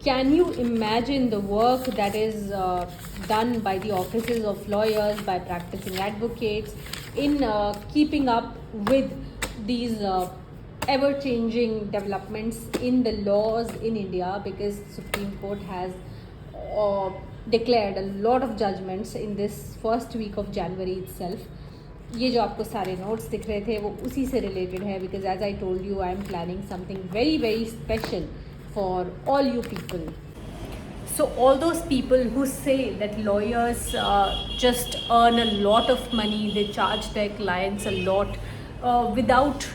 Can you imagine the work that is done by the offices of lawyers, by practicing advocates, in keeping up with these ever-changing developments in the laws in India? Because Supreme Court has declared a lot of judgments in this first week of January itself. ये जो आपको सारे notes दिख रहे थे वो उसी से रिलेटेड है, because as I told you I am planning something very very special for all you people. So all those people who say that lawyers just earn a lot of money, they charge their clients a lot without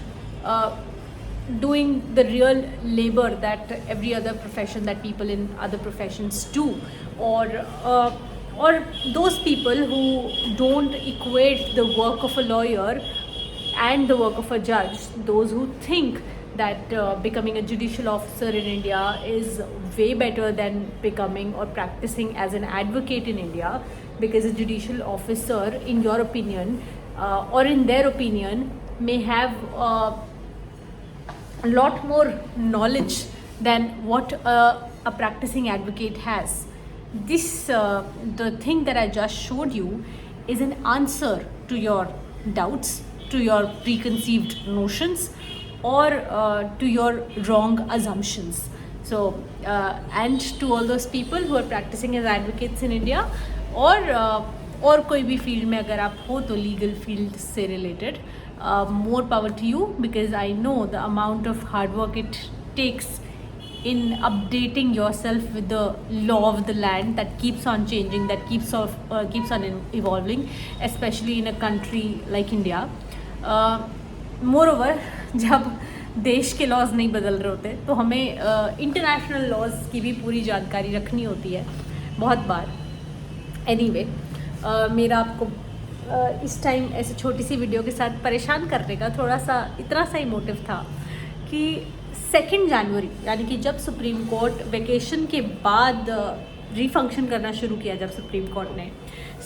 doing the real labor that every other profession, that people in other professions do, or those people who don't equate the work of a lawyer and the work of a judge, those who think that becoming a judicial officer in India is way better than becoming or practicing as an advocate in India, because a judicial officer, in your opinion, or in their opinion, may have a lot more knowledge than what a practicing advocate has. This the thing that I just showed you is an answer to your doubts, to your preconceived notions, or to your wrong assumptions. So and to all those people who are practicing as advocates in India, और कोई भी field में अगर आप हो तो legal field से related, more power to you, because I know the amount of hard work it takes in updating yourself with the law of the land that keeps on changing, that keeps on evolving, especially in a country like India. Moreover, जब देश के laws नहीं बदल रहे होते तो हमें international laws की भी पूरी जानकारी रखनी होती है बहुत बार. एनीवे, मेरा आपको इस टाइम ऐसे छोटी सी वीडियो के साथ परेशान करने का थोड़ा सा इतना सा ही मोटिव था कि 2 जनवरी, यानी कि जब सुप्रीम कोर्ट वेकेशन के बाद रीफंक्शन करना शुरू किया, जब सुप्रीम कोर्ट ने,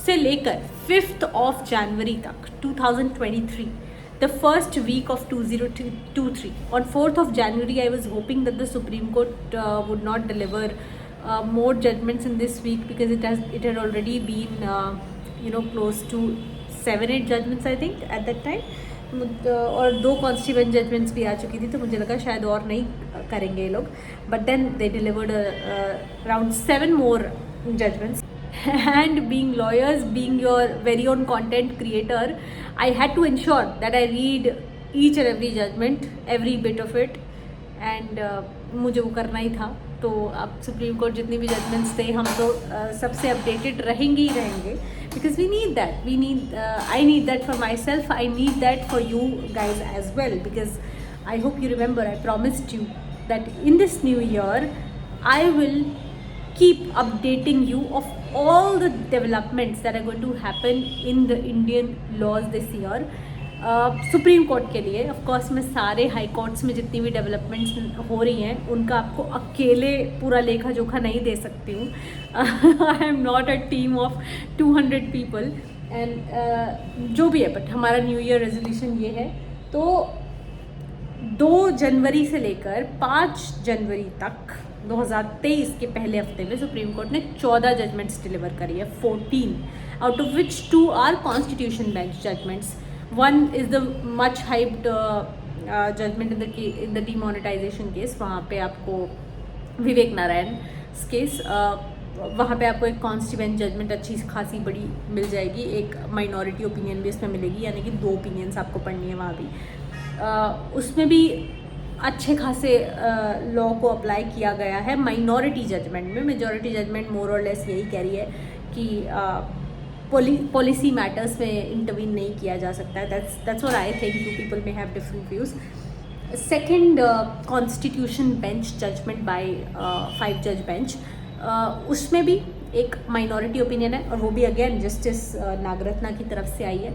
से लेकर 5 जनवरी तक 2023, the first week of 2023. On 4th of January, I was hoping that the Supreme Court would not deliver more judgments in this week, because it had already been close to 7-8 judgments I think at that time. और 2 constituent judgements भी आ चुकी थी, तो मुझे लगा शायद और नहीं करेंगे ये लोग, but then they delivered around 7 more judgments. And being lawyers, being your very own content creator, I had to ensure that I read each and every judgment, every bit of it, and मुझे वो करना ही था. तो अब supreme court जितनी भी judgements थे, हम तो सबसे अपडेटेड रहेंगे ही रहेंगे, because we need that. I need that for myself, I need that for you guys as well, because I hope you remember I promised you that in this new year I will keep updating you of all the developments that are going to happen in the Indian laws this year. Supreme court के लिए of course मैं सारे high courts में जितनी भी developments हो रही हैं उनका आपको अकेले पूरा लेखा जोखा नहीं दे सकती हूँ. I am not a team of 200 people, and जो भी है, बट हमारा न्यू ईयर रेजोल्यूशन ये है. तो 2 जनवरी से लेकर 5 जनवरी तक 2023 के पहले हफ्ते में सुप्रीम कोर्ट ने 14 जजमेंट्स डिलीवर करी है. 14 out of which 2 are constitution bench judgments. One is the much hyped judgment in the demonetization case. वहाँ पे आपको विवेक नारायण केस, वहाँ पे आपको एक कॉन्स्टिट्यूएंट जजमेंट अच्छी खासी बड़ी मिल जाएगी. एक माइनॉरिटी ओपिनियन भी इसमें मिलेगी, यानी कि 2 ओपिनियंस आपको पढ़नी है वहाँ भी. उसमें भी अच्छे खासे लॉ को अप्लाई किया गया है. माइनॉरिटी जजमेंट में मेजॉरिटी जजमेंट मोर और लेस यही कह रही है कि पॉलिसी मैटर्स में इंटरवीन नहीं किया जा सकता है. That's what I think. You people may have different views. Second constitution bench judgment by 5 जज बेंच, उसमें भी एक माइनॉरिटी ओपिनियन है, और वो भी अगेन जस्टिस नागरत्ना की तरफ से आई है.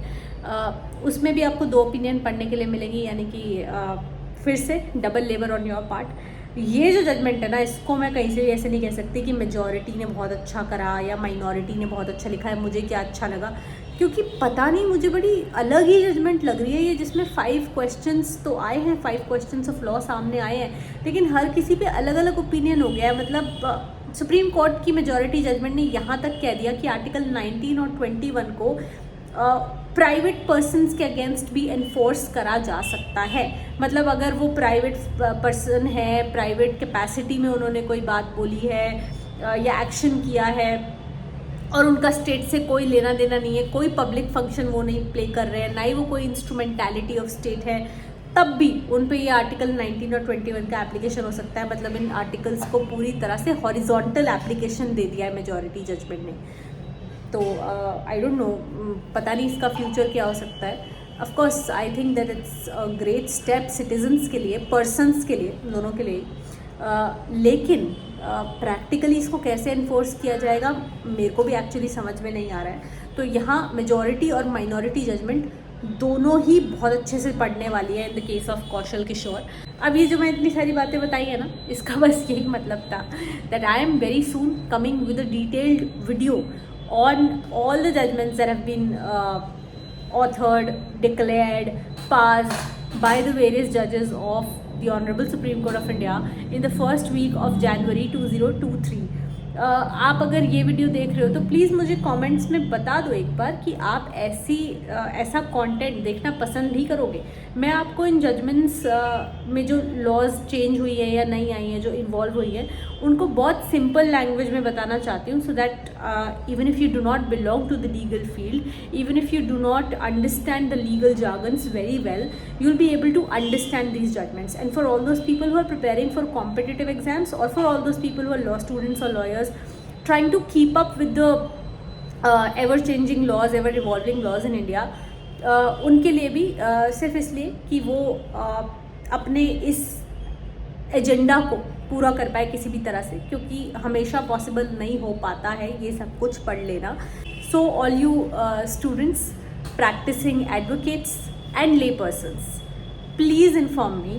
उसमें भी आपको 2 ओपिनियन पढ़ने के लिए मिलेंगी, यानी कि फिर से double labour on your part. ये जो जजमेंट है ना, इसको मैं कहीं से भी ऐसे नहीं कह सकती कि मेजॉरिटी ने बहुत अच्छा करा या माइनॉरिटी ने बहुत अच्छा लिखा है, मुझे क्या अच्छा लगा, क्योंकि पता नहीं मुझे बड़ी अलग ही जजमेंट लग रही है ये, जिसमें 5 क्वेश्चंस तो आए हैं, 5 क्वेश्चंस ऑफ लॉ सामने आए हैं, लेकिन हर किसी पे अलग अलग ओपिनियन हो गया है। मतलब सुप्रीम कोर्ट की मेजॉरिटी जजमेंट ने यहाँ तक कह दिया कि आर्टिकल 19 और 21 को प्राइवेट पर्सनस के अगेंस्ट भी एनफोर्स करा जा सकता है। मतलब अगर वो प्राइवेट पर्सन है, प्राइवेट कैपेसिटी में उन्होंने कोई बात बोली है या एक्शन किया है और उनका स्टेट से कोई लेना देना नहीं है, कोई पब्लिक फंक्शन वो नहीं प्ले कर रहे हैं, ना ही वो कोई इंस्ट्रूमेंटैलिटी ऑफ स्टेट है, तब भी उन पे ये आर्टिकल 19 और 21 का एप्लीकेशन हो सकता है। मतलब इन आर्टिकल्स को पूरी तरह से हॉरिजॉन्टल एप्लीकेशन दे दिया है मेजॉरिटी जजमेंट ने। तो आई डोंट नो, पता नहीं इसका फ्यूचर क्या हो सकता है। Of course I think that it's a great step citizens के लिए, पर्सन्स के लिए, दोनों के लिए, लेकिन प्रैक्टिकली इसको कैसे इन्फोर्स किया जाएगा मेरे को भी एक्चुअली समझ में नहीं आ रहा है। तो यहाँ मेजॉरिटी और माइनॉरिटी जजमेंट दोनों ही बहुत अच्छे से पढ़ने वाली है in the case of Kaushal Kishore. अब ये जो मैं इतनी सारी बातें बताई है ना, इसका बस यही मतलब था that I am very soon coming with a detailed video on all the judgments that have been authored, declared, passed by the various judges of the Honorable Supreme Court of India in the first week of January 2023. आप अगर ये video देख रहे हो तो please मुझे comments में बता दो एक बार कि आप ऐसा कंटेंट देखना पसंद भी करोगे। मैं आपको इन जजमेंट्स में जो लॉज चेंज हुई है या नहीं आई हैं, जो इन्वॉल्व हुई है, उनको बहुत सिंपल लैंग्वेज में बताना चाहती हूँ, so that even if you do not belong to the legal field, even if you do not understand the legal jargons very well, you'll be able to understand these judgments. And for all those people who are preparing for competitive exams, or for all those people who are law students or lawyers trying to keep up with the ever changing laws, ever evolving laws in India, उनके लिए भी सिर्फ इसलिए कि वो अपने इस agenda को पूरा कर पाए किसी भी तरह से, क्योंकि हमेशा पॉसिबल नहीं हो पाता है ये सब कुछ पढ़ लेना। So all you students, practicing advocates and lay persons, please inform me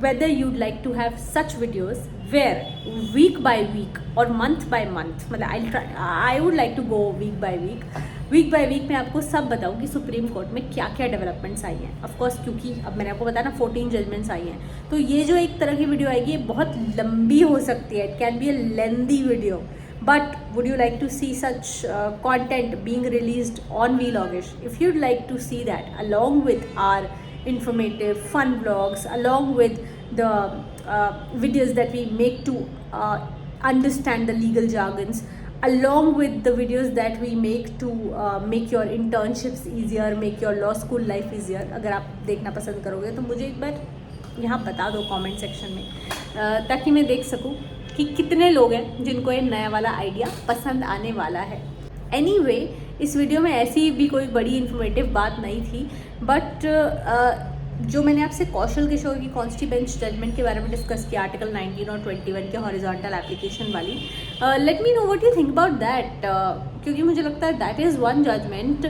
whether you'd like to have such videos where week by week or month by month, मतलब I would like to go week by week मैं आपको सब बताऊँ कि supreme court में क्या क्या developments आई हैं। ऑफ कोर्स क्योंकि अब मैंने आपको बताया ना 14 जजमेंट्स आई हैं, तो ये जो एक तरह की वीडियो आएगी ये बहुत लंबी हो सकती है, it can be a lengthy video. But would you like to see such content being released on Vlogish? If you'd like to see that, along with our informative, fun vlogs, along with the videos that we make to understand the legal jargons, along with the videos that we make to make your internships easier, make your law school life easier, अगर आप देखना पसंद करोगे तो मुझे एक बार यहाँ बता दो कमेंट सेक्शन में, ताकि मैं देख सकूँ कि कितने लोग हैं जिनको ये नया वाला आइडिया पसंद आने वाला है। एनीवे, इस वीडियो में ऐसी भी कोई बड़ी इन्फॉर्मेटिव बात नहीं थी, बट जो मैंने आपसे कौशल किशोर की कॉन्स्टी बेंच जजमेंट के बारे में डिस्कस किया, आर्टिकल 19 और 21 के हॉरिजॉन्टल एप्लीकेशन वाली, let me know what you think about that, क्योंकि मुझे लगता है that is one judgment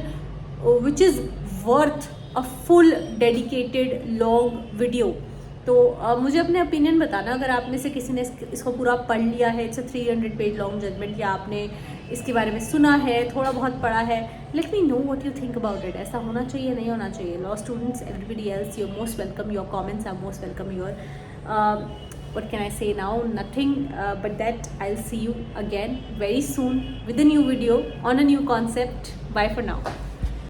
which is worth a full dedicated long video. तो मुझे अपने ओपिनियन बताना अगर आप में से किसी ने इसको पूरा पढ़ लिया है, it's a 300 page long judgment, या आपने इसके बारे में सुना है, थोड़ा बहुत पढ़ा है। Let me know what you think about it. ऐसा होना चाहिए, नहीं होना चाहिए? Law students, everybody else, you are most welcome, your comments are most welcome, your what can I say now? Nothing but that I'll see you again very soon with a new video on a new concept. Bye for now.